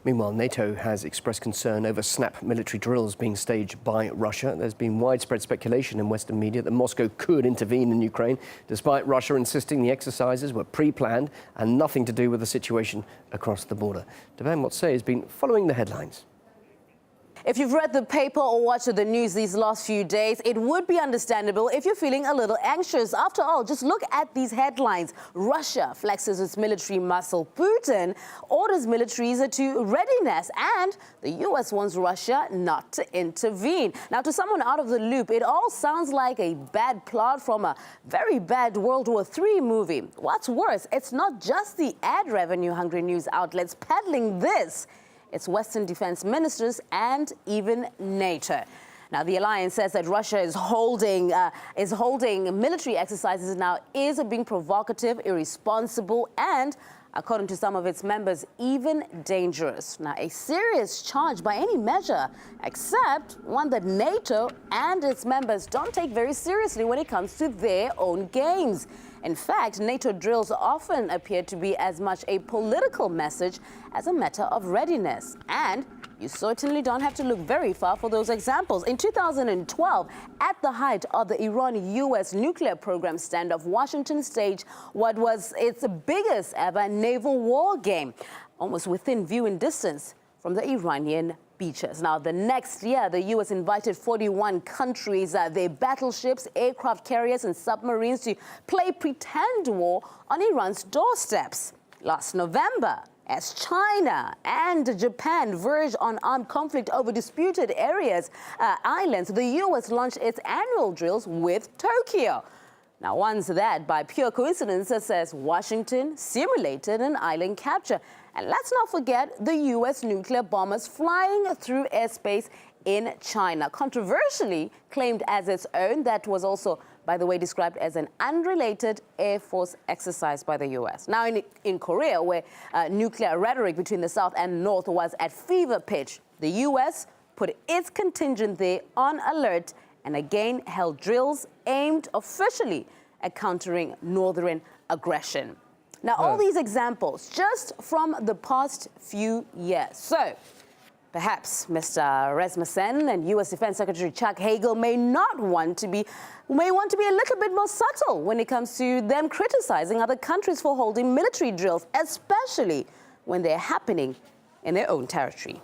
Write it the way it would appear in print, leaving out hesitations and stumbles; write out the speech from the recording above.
Meanwhile, NATO has expressed concern over snap military drills being staged by Russia. There's been widespread speculation in Western media that Moscow could intervene in Ukraine, despite Russia insisting the exercises were pre-planned and nothing to do with the situation across the border. Devan Motse has been following the headlines. If you've read the paper or watched the news these last few days, it would be understandable if you're feeling a little anxious. After all, just look at these headlines. Russia flexes its military muscle. Putin orders militaries to readiness. And the U.S. wants Russia not to intervene. Now, to someone out of the loop, it all sounds like a bad plot from a very bad World War III movie. What's worse, it's not just the ad revenue-hungry news outlets peddling this. It's Western defense ministers and even NATO. Now, the alliance says that Russia is holding military exercises now is being provocative, irresponsible, and, according to some of its members, even dangerous. Now, a serious charge by any measure, except one that NATO and its members don't take very seriously when it comes to their own gains. In fact, NATO drills often appear to be as much a political message as a matter of readiness. And you certainly don't have to look very far for those examples. In 2012, at the height of the Iran-US nuclear program standoff, Washington staged what was its biggest ever naval war game, almost within viewing distance from the Iranian beaches. Now, the next year, the U.S. invited 41 countries, their battleships, aircraft carriers and submarines to play pretend war on Iran's doorsteps. Last November, as China and Japan verge on armed conflict over disputed islands, the U.S. launched its annual drills with Tokyo. Now, once that, by pure coincidence, says Washington simulated an island capture. And let's not forget the U.S. nuclear bombers flying through airspace in China, controversially claimed as its own. That was also, by the way, described as an unrelated Air Force exercise by the U.S. Now, in Korea, where nuclear rhetoric between the South and North was at fever pitch, the U.S. put its contingent there on alert and again held drills aimed officially at countering northern aggression. Now, all these examples just from the past few years. So, perhaps Mr. Rasmussen and U.S. Defense Secretary Chuck Hagel may want to be a little bit more subtle when it comes to them criticizing other countries for holding military drills, especially when they're happening in their own territory.